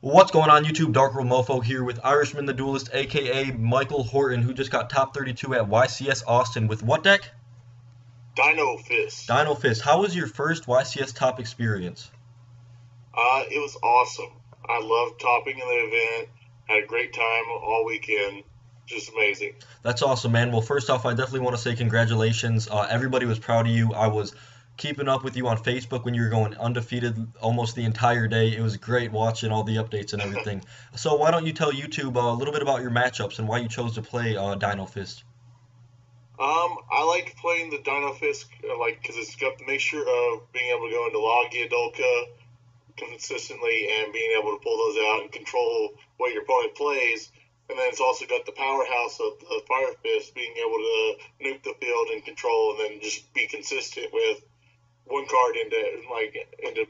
What's going on YouTube? DarkWorldMOFO here with Irishman the Duelist, aka Michael Horton, who just got top 32 at YCS Austin with what deck? Dino-Fists. Dino-Fists. How was your first YCS top experience? It was awesome. I loved topping in the event. Had a great time all weekend. Just amazing. That's awesome, man. Well, first off, I definitely want to say congratulations. Everybody was proud of you. I was keeping up with you on Facebook when you were going undefeated almost the entire day. It was great watching all the updates and everything. So why don't you tell YouTube a little bit about your matchups and why you chose to play Dino-Fist? I like playing the Dino-Fist because it's got the mixture of being able to go into Logia, Dolka consistently and being able to pull those out and control what your opponent plays. And then it's also got the powerhouse of the Fire Fist being able to nuke the field and control, and then just be consistent with one card into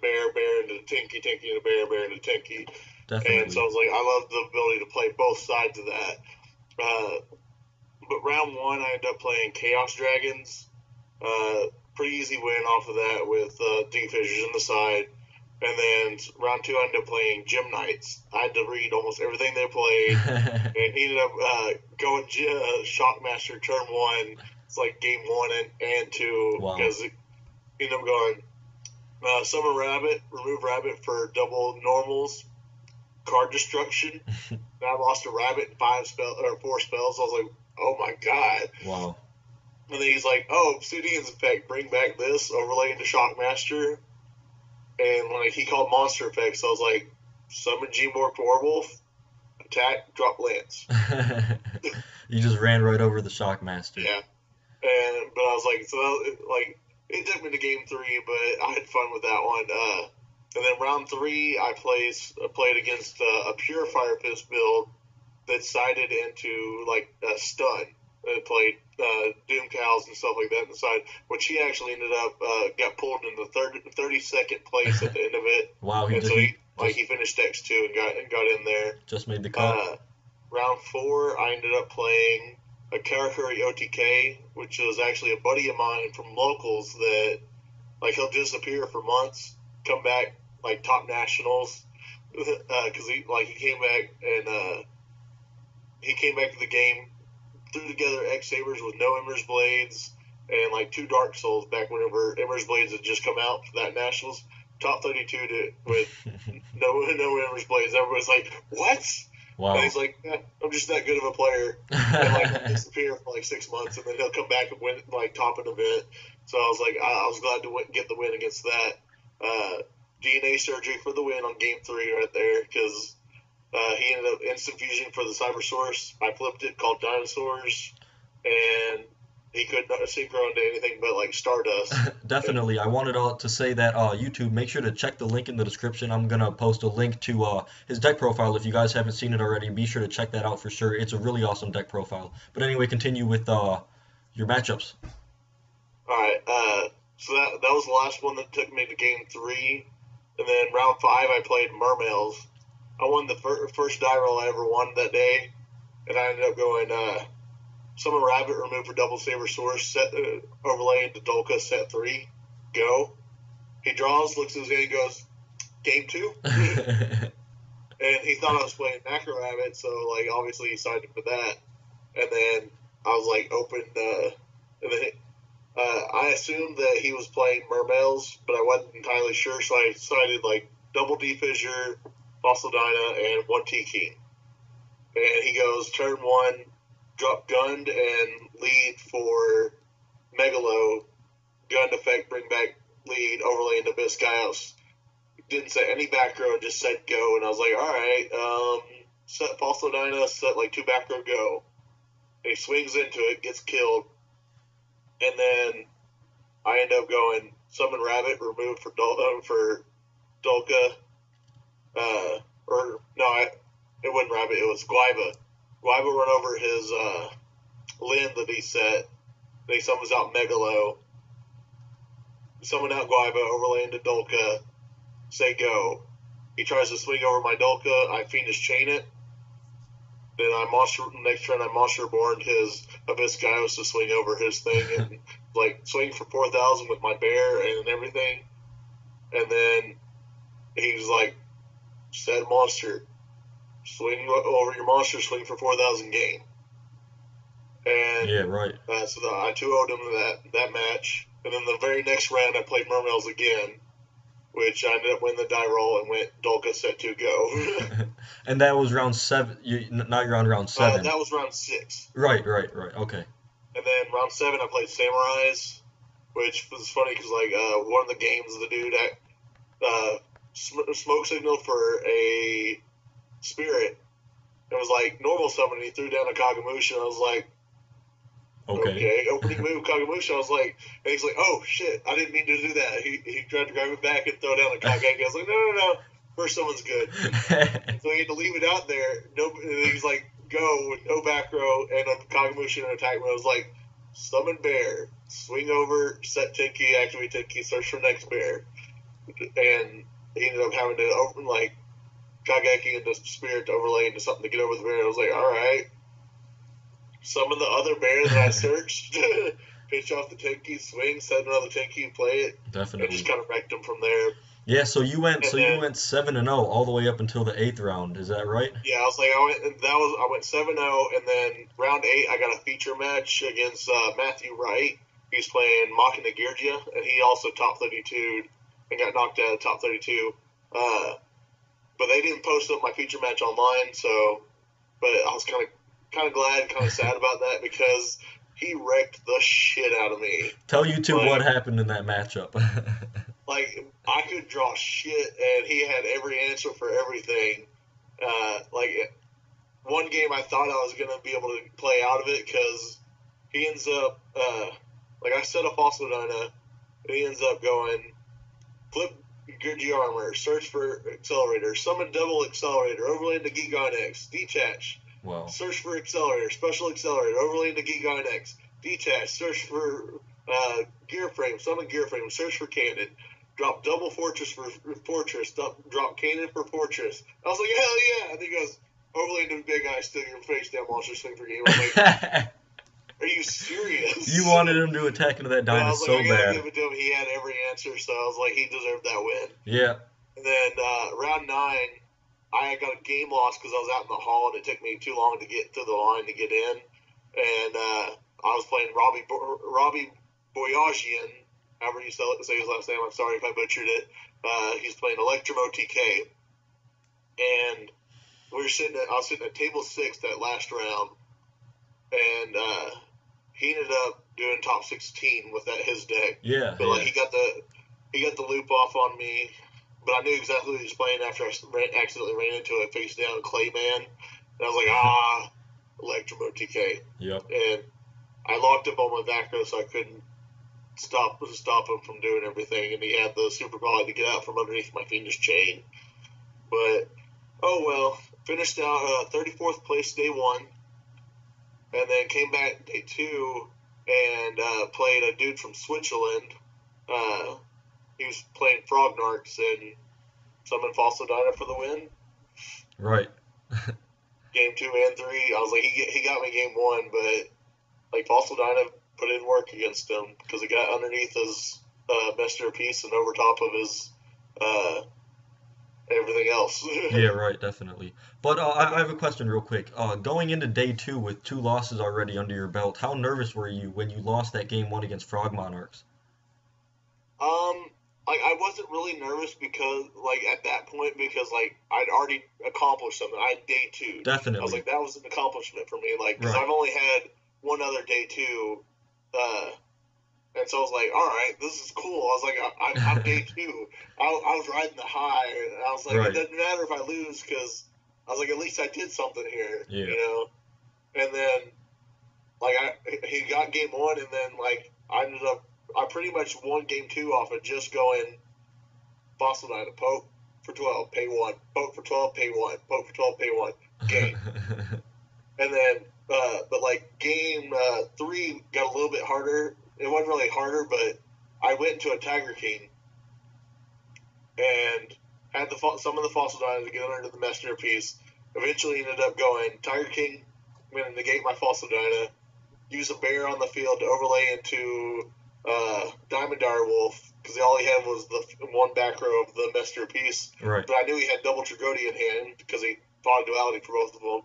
bear into tinky into bear into tinky. And so I Definitely. was like, I love the ability to play both sides of that. Uh, but round one, I ended up playing Chaos Dragons. Pretty easy win off of that with D-Fissures on the side. And then round two, I ended up playing Gym Knights. I had to read almost everything they played, and he ended up going Shockmaster turn one. It's like game one and two, Wow. because he ended up going Summon Rabbit, remove Rabbit for double normals, card destruction. And I lost a Rabbit in four spells. I was like, oh my god. Wow. And then he's like, oh, Obsidian's effect, bring back this, overlay into Shockmaster. And like he called monster effects, so I was like, summon Gmorph Warwolf, attack, drop Lance. You just ran right over the Shockmaster. Yeah. But I was like, it took me to game three, but I had fun with that one. And then round three, I played against a pure Fire Fist build that sided into like a stun. It played Doom Cows and stuff like that on the side, which he actually ended up got pulled in the 32nd place at the end of it, Wow, and so he he finished X2 and got in there. just made the cut. Uh, round four, I ended up playing a Karakuri OTK, which was actually a buddy of mine from locals that like he'll disappear for months, come back like top nationals, because he came back and he came back to the game, threw together X Sabers with no Ember's Blades and like two Dark Souls back whenever Ember's Blades had just come out for that nationals. Top 32 with no Ember's Blades. Everybody's like, what? And Wow. he's like, I'm just that good of a player. And like he'll disappear for like 6 months, and then he'll come back and win like top an event. So I was like, I was glad to get the win against that. DNA surgery for the win on game three right there, because he ended up instant fusion for the Cyber Source. I flipped it, called Dinosaurs, and he couldn't synchro into anything but like Stardust. And Definitely. I wanted to say that YouTube, make sure to check the link in the description. I'm gonna post a link to his deck profile if you guys haven't seen it already. Be sure to check that out for sure. It's a really awesome deck profile. But anyway, continue with your matchups. all right, so that was the last one that took me to game three, and then round five I played Mermails. I won the first die roll I ever won that day, and I ended up going Summon Rabbit, remove for double Saber Source, set overlay into Dolka, set three, go. He draws, looks at his hand, goes, game two. And he thought I was playing Macro Rabbit, so like obviously he signed up for that. And then I was like open, and then I assumed that he was playing Mermails, but I wasn't entirely sure, so I decided like double D Fissure, Fossil Dyna, and one T Key. And he goes turn one, drop Gunned and lead for Megalo, Gun effect, bring back lead, overlay into Biscayos. Didn't set any back row, just said go, and I was like, all right, set Fossil Dyna, set like two back row, go. And he swings into it, gets killed, and then I end up going Summon Rabbit, remove for Dolka, or no, it wasn't Rabbit, it was Guiva. Guiva run over his Lynn that he set. Then he summons out Megalo, summon out Guiva, overlay into Dolka, say go. He tries to swing over my Dolka, I Fiendish Chain it. Then next turn I Monster Born his Abyss Gaios to swing over his thing and like swing for 4,000 with my bear and everything. And then he's like, said monster. Swing over your monster, swing for 4,000 game. And Yeah, right. so I 2-0'd him that match. And then the very next round, I played Mermails again, which I ended up winning the die roll and went Dolka set 2 go. And that was round 7. Now you're on round 7. That was round 6. Right. Okay. And then round 7, I played Samurais, which was funny because one of the games, the dude smoke signaled for a spirit. It was like normal summon, and he threw down a Kagamusha, and I was like, okay, opening move Kagamusha. I was like, and he's like, oh shit, I didn't mean to do that. He tried to grab it back and throw down a Kageki. I was like, no, first someone's good. So he had to leave it out there. No, and he's like, go with no back row and a Kagamusha and attack mode. I was like, summon bear, swing over, set Tenki, activate Tenki, search for next bear, and he ended up having to open like Kageki into spirit to overlay into something to get over the bear. I was like, all right. Summon the other bear that I searched, pitch off the Tenki, swing, set another Tenki, play it. Definitely. And just kind of wrecked him from there. Yeah, so you went 7-0 all the way up until the 8th round. Is that right? Yeah, I went 7-0, and then round 8 I got a feature match against Matthew Wright. He's playing Machina Girgia, and he also top 32'd and got knocked out of top 32. But they didn't post up my feature match online, but I was kind of glad, kind of sad about that because he wrecked the shit out of me. Tell YouTube what happened in that matchup. Like, I could draw shit, and he had every answer for everything. One game I thought I was going to be able to play out of it because he ends up, I set a Fossil Dyna, and he ends up going, flip Gurgi Armor, search for Accelerator, summon double Accelerator, overlay into Gigon X, detach. Wow. Search for Accelerator, special Accelerator, overlay into Gigon X, detach, search for Gear Frame, summon Gear Frame, search for Cannon. Drop double Fortress for Fortress. Drop Cannon for Fortress. I was like, hell yeah! And he goes, overlay into Big Eye, still your face down, monster swing for game. I'm like, are you serious? You wanted him to attack into that Dyna so bad. I gotta give it to him. He had every answer, so I was like, he deserved that win. Yeah. And then round 9, I got a game loss because I was out in the hall, and it took me too long to get through the line to get in. And I was playing Robbie Boyajian. However you say his last name, I'm sorry if I butchered it. He's playing Electromo TK. And I was sitting at table 6 that last round. And he ended up doing top 16 with his deck. Yeah. But he got the loop off on me. But I knew exactly what he was playing after I accidentally ran into a face down Clayman. And I was like, Electromo TK. Yep. And I locked up on my back row so I couldn't stop him from doing everything, and he had the super volley to get out from underneath my Fiendish Chain. But oh well, finished out 34th place day 1, and then came back day 2 and played a dude from Switzerland. He was playing Frognarks and summoned Fossil Dyna for the win. Right. Game 2 and 3, I was like, he got me game 1, but Fossil Dyna put in work against him because it got underneath his masterpiece and over top of his everything else. Yeah, right, definitely. But I have a question real quick. Going into day 2 with 2 losses already under your belt, how nervous were you when you lost that game 1 against Frog Monarchs? I wasn't really nervous because, at that point, because, I'd already accomplished something. I had day 2. Definitely. I was like, that was an accomplishment for me, because right. I've only had one other day 2, and so I was like, all right, this is cool. I was like, I'm day 2. I was riding the high, and I was like, right. It doesn't matter if I lose, because I was like, at least I did something here, yeah. you know? And then, he got game 1, and then, I pretty much won game 2 off of just going Fossil Dyna, poke for 12, pay 1, poke for 12, pay 1, poke for 12, pay 1, game. And then, game 3 got a little bit harder. It wasn't really harder, but I went into a Tiger King and had some of the Fossil Dyna to get under the masterpiece. Eventually ended up going Tiger King, I'm going to negate my Fossil Dyna, use a bear on the field to overlay into Diamond Dire Wolf, because all he had was the one back row of the Masterpiece. Right. But I knew he had double Tragody in hand because he fought duality for both of them.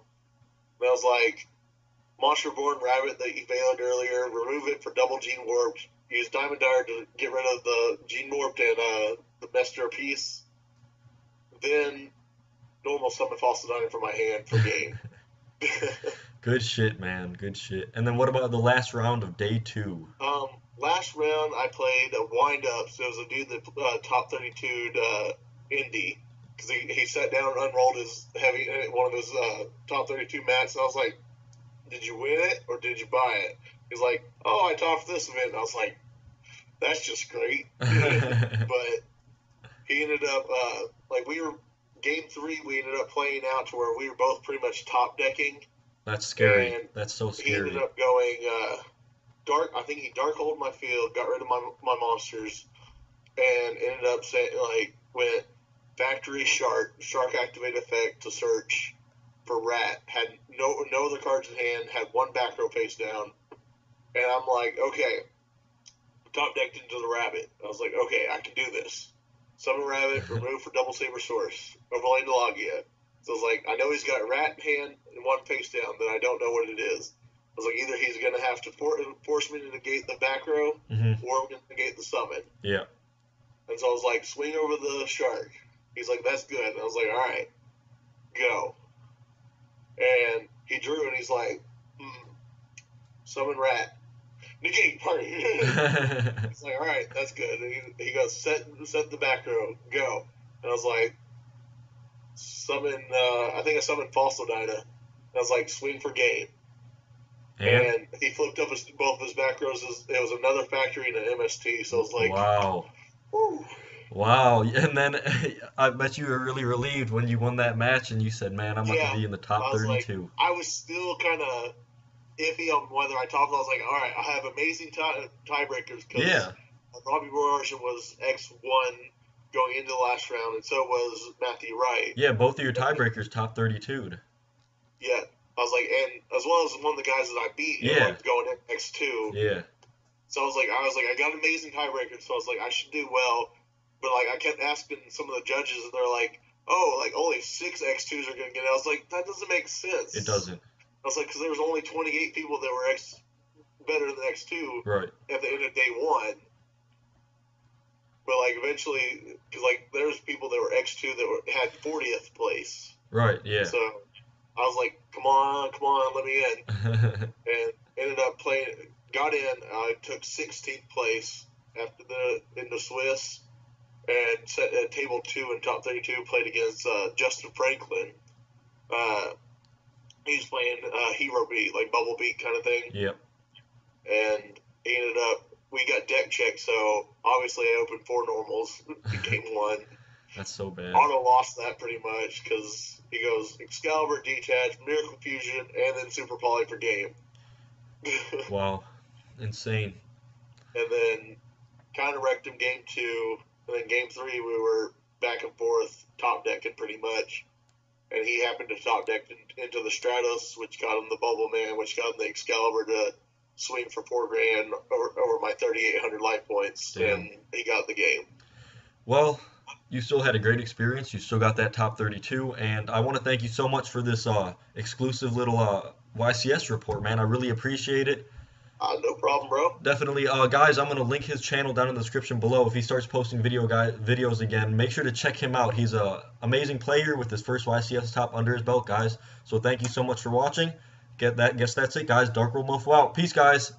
And I was like, Monster Born Rabbit that you failed earlier, remove it for double Gene Warped. Use Diamond Dire to get rid of the Gene Warped and the Masterpiece. Then normal summon Fossil Diner for my hand for game. Good shit, man. Good shit. And then what about the last round of day 2? Last round I played a wind up. So it was a dude that top 32'd Indy, because he sat down and unrolled his heavy one of his top 32 mats. And I was like, "Did you win it or did you buy it?" He's like, "Oh, I topped this event." And I was like, "That's just great." But he ended up like we were game 3. We ended up playing out to where we were both pretty much top decking. That's scary. And That's so he scary. ended up going dark. I think he dark holed my field, got rid of my monsters, and ended up saying like went factory shark activate effect to search for rat. Had no other cards in hand. Had one back row face down, and I'm like, okay, top decked into the rabbit. I was like, okay, I can do this. Summon rabbit, remove for double saber source, overlay Delagia. So I was like, I know he's got rat in hand and one face down, but I don't know what it is. I was like, either he's going to have to force me to negate the back row, or I'm going to negate the summon. Yeah. And so I was like, swing over the shark. He's like, that's good. And I was like, all right, go. And he drew, and he's like, summon rat. Negate party. He's like, all right, that's good. And he goes, set the back row, go. And I was like, summon, I think I summoned Fossil Dyna. And I was like, swing for game. And he flipped up both of his back rows. It was another factory and an MST. So I was like, wow. Woo. Wow. And then I bet you were really relieved when you won that match and you said, man, I'm about to be in the top 32. Like, I was still kind of iffy on whether I topped. I was like, all right, I have amazing tiebreakers because Robbie Roarson was X1 going into the last round, and so was Matthew Wright. Yeah, both of your tiebreakers top 32'd. Yeah. I was like, and as well as one of the guys that I beat, going in X2. Yeah. So I was like, I got amazing tiebreakers, so I was like, I should do well. But like, I kept asking some of the judges, and they're like, oh, like only 6 X2s are gonna get it. I was like, that doesn't make sense. It doesn't. I was like, because there was only 28 people that were better than X2 right at the end of day 1. But like eventually, because like there's people that were X2 that had 40th place. Right. Yeah. So I was like, come on, let me in. And ended up playing, got in. I took 16th place after in the Swiss, and set at table 2 in top 32. Played against Justin Franklin. He's playing Hero Beat, like Bubble Beat kind of thing. Yep. And he ended up, we got deck checked, so obviously I opened 4 normals in game 1. That's so bad. Auto lost that pretty much because he goes Excalibur, Detach, Miracle Fusion, and then Super Poly for game. Wow. Insane. And then kind of wrecked him game 2. And then game 3, we were back and forth, top decking pretty much. And he happened to top deck into the Stratos, which got him the Bubble Man, which got him the Excalibur to swing for $4,000 over my 3,800 life points. Damn. And he got the game. Well, you still had a great experience. You still got that top 32, and I want to thank you so much for this exclusive little YCS report, man. I really appreciate it. No problem, bro. Definitely. Guys, I'm going to link his channel down in the description below. If he starts posting videos again, make sure to check him out. He's an amazing player with his first YCS top under his belt, guys. So thank you so much for watching. Guess that's it, guys. DarkWorldMOFO out. Peace, guys.